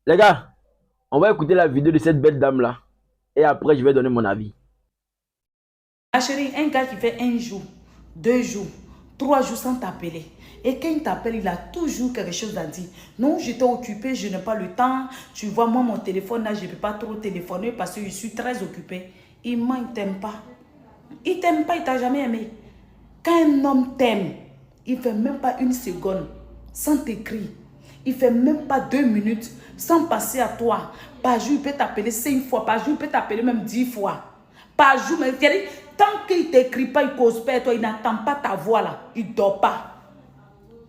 Les gars, on va écouter la vidéo de cette belle dame-là. Et après, je vais donner mon avis. Ma chérie, un gars qui fait un jour, 2 jours, 3 jours sans t'appeler. Et quand il t'appelle, il a toujours quelque chose à dire. Non, j'étais occupée, je n'ai pas le temps. Tu vois, moi, mon téléphone, là, je ne peux pas trop téléphoner parce que je suis très occupée. Il ne t'aime pas. Il t'aime pas, il t'a jamais aimé. Quand un homme t'aime, il ne fait même pas une seconde sans t'écrire. Il ne fait même pas 2 minutes sans passer à toi. Par jour, il peut t'appeler 5 fois. Par jour, il peut t'appeler même 10 fois. Par jour, mais tant qu'il ne t'écrit pas, il ne cause pas toi, il n'attend pas ta voix là. Il ne dort pas.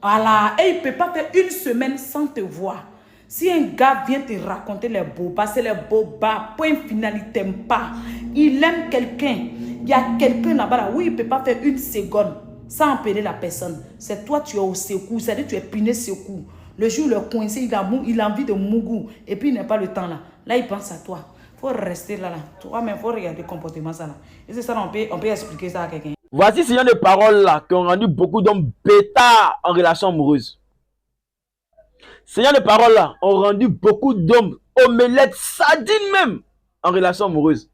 Voilà. Et il ne peut pas faire une semaine sans te voir. Si un gars vient te raconter les bobas, c'est les bobas. Point final, il ne t'aime pas. Il aime quelqu'un. Il y a quelqu'un là-bas, là, oui, il ne peut pas faire une seconde sans appeler la personne. C'est toi, tu es au secours. C'est-à-dire tu es piné secours. Le jour où il est coincé, il a envie de mougou. Et puis il n'a pas le temps là. Là, il pense à toi. Il faut rester là. Toi-même, il faut regarder le comportement ça là. Et c'est ça, on peut expliquer ça à quelqu'un. Voici ce genre de paroles-là qui ont rendu beaucoup d'hommes bêtards en relation amoureuse. Ces genre de paroles-là ont rendu beaucoup d'hommes omelettes, sardines même, en relation amoureuse.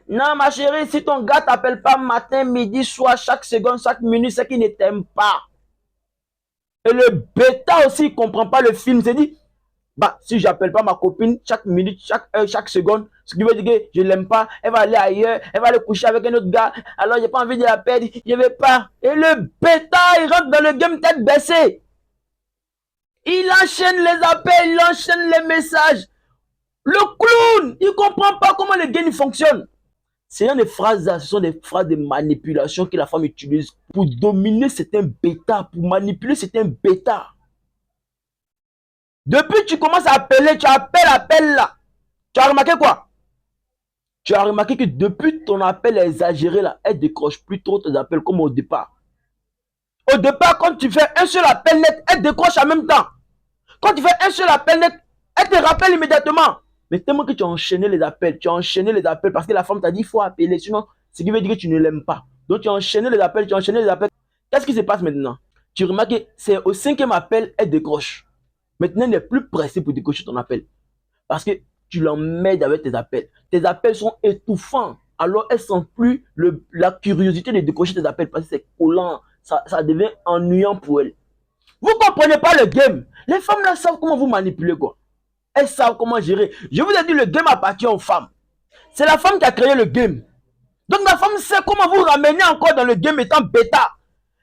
Non, ma chérie, si ton gars t'appelle pas matin, midi, soir, chaque seconde, chaque minute, c'est qu'il ne t'aime pas. Et le bêta aussi, il comprend pas le film. C'est dit, bah, si j'appelle pas ma copine chaque minute, chaque heure, chaque seconde, ce qui veut dire que je l'aime pas, elle va aller ailleurs, elle va aller coucher avec un autre gars, alors j'ai pas envie de la perdre, je vais pas. Et le bêta, il rentre dans le game tête baissée. Il enchaîne les appels, il enchaîne les messages. Le clown, il comprend pas comment le game fonctionne. Ce sont des phrases, ce sont des phrases de manipulation que la femme utilise pour dominer certains bêta, pour manipuler certains bêta. Depuis que tu commences à appeler, tu appelles là. Tu as remarqué quoi? Tu as remarqué que depuis ton appel exagéré là, elle décroche plus trop tes appels comme au départ. Au départ, quand tu fais un seul appel net, elle décroche en même temps. Quand tu fais un seul appel net, elle te rappelle immédiatement. Mais tellement que tu as enchaîné les appels, parce que la femme t'a dit il faut appeler, sinon, ce qui veut dire que tu ne l'aimes pas. Donc tu as enchaîné les appels, tu as enchaîné les appels. Qu'est-ce qui se passe maintenant? Tu remarques que c'est au cinquième appel, elle décroche. Maintenant, elle n'est plus pressée pour décrocher ton appel. Parce que tu l'emmènes avec tes appels. Tes appels sont étouffants. Alors, elle sent plus la curiosité de décrocher tes appels parce que c'est collant. Ça devient ennuyant pour elle. Vous ne comprenez pas le game. Les femmes là savent comment vous manipuler quoi. Elles savent comment gérer. Je vous ai dit, le game appartient aux femmes. C'est la femme qui a créé le game. Donc la femme sait comment vous ramener encore dans le game étant bêta.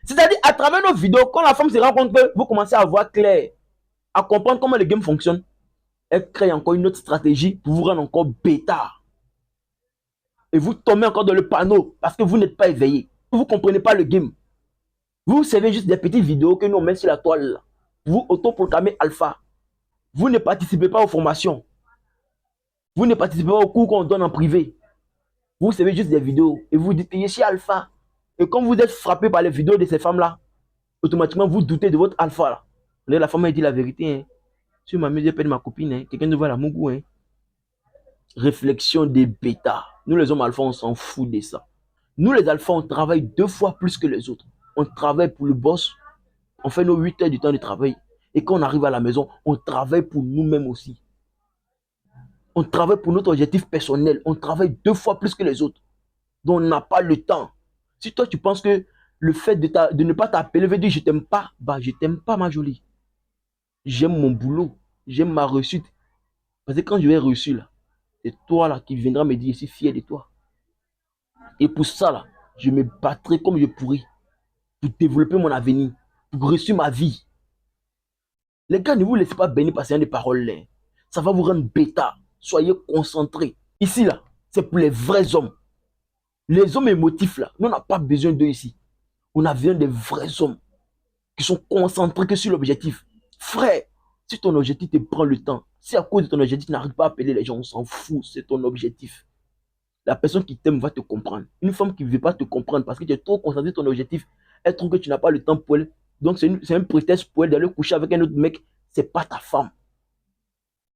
C'est-à-dire, à travers nos vidéos, quand la femme se rend compte que vous commencez à voir clair, à comprendre comment le game fonctionne, elle crée encore une autre stratégie pour vous rendre encore bêta. Et vous tombez encore dans le panneau parce que vous n'êtes pas éveillé. Vous ne comprenez pas le game. Vous savez juste des petites vidéos que nous on met sur la toile. Vous autoproclamez alpha. Vous ne participez pas aux formations. Vous ne participez pas aux cours qu'on donne en privé. Vous savez juste des vidéos et vous dites je suis alpha. Et quand vous êtes frappé par les vidéos de ces femmes-là, automatiquement vous doutez de votre alpha. Là. La femme a dit la vérité. Hein. Si je m'amuse, je perds ma copine. Hein. Quelqu'un nous voit la mougou. Hein. Réflexion des bêtas. Nous les hommes alpha, on s'en fout de ça. Nous les alphas, on travaille 2 fois plus que les autres. On travaille pour le boss. On fait nos 8 heures du temps de travail. Et quand on arrive à la maison, on travaille pour nous-mêmes aussi. On travaille pour notre objectif personnel. On travaille 2 fois plus que les autres. Donc on n'a pas le temps. Si toi tu penses que le fait de ne pas t'appeler veut dire je t'aime pas, bah je t'aime pas ma jolie. J'aime mon boulot. J'aime ma réussite. Parce que quand je vais réussir là, c'est toi là qui viendras me dire je suis fier de toi. Et pour ça là, je me battrai comme je pourrai pour développer mon avenir, pour réussir ma vie. Les gars, ne vous laissez pas bénir par ces des paroles là. Ça va vous rendre bêta. Soyez concentrés. Ici là, c'est pour les vrais hommes. Les hommes émotifs là, nous on n'a pas besoin d'eux ici. On a besoin des vrais hommes qui sont concentrés que sur l'objectif. Frère, si ton objectif te prend le temps, si à cause de ton objectif tu n'arrives pas à appeler les gens, on s'en fout, c'est ton objectif. La personne qui t'aime va te comprendre. Une femme qui ne veut pas te comprendre parce que tu es trop concentré sur ton objectif, elle trouve que tu n'as pas le temps pour elle. Donc c'est un prétexte pour elle d'aller coucher avec un autre mec. C'est pas ta femme.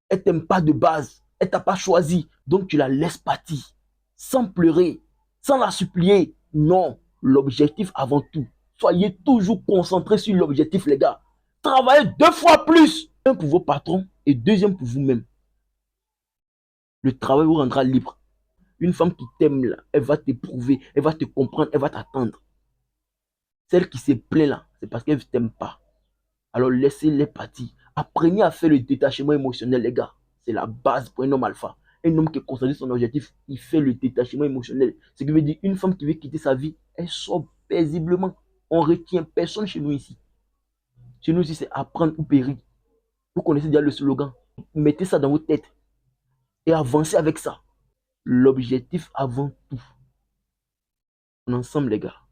Elle t'aime pas de base. Elle t'a pas choisi. Donc tu la laisses partir. Sans pleurer, sans la supplier. Non, l'objectif avant tout. Soyez toujours concentrés sur l'objectif, les gars. Travaillez 2 fois plus Un pour vos patrons et deuxième pour vous-même. Le travail vous rendra libre. Une femme qui t'aime là, elle va t'éprouver, elle va te comprendre, elle va t'attendre. Celle qui se plaît là, c'est parce qu'elle ne t'aime pas. Alors laissez-les partir. Apprenez à faire le détachement émotionnel, les gars. C'est la base pour un homme alpha. Un homme qui est concentré sur son objectif, il fait le détachement émotionnel. Ce qui veut dire une femme qui veut quitter sa vie, elle sort paisiblement. On ne retient personne chez nous ici. Chez nous ici, c'est apprendre ou périr. Vous connaissez déjà le slogan. Mettez ça dans votre tête et avancez avec ça. L'objectif avant tout. On est ensemble, les gars.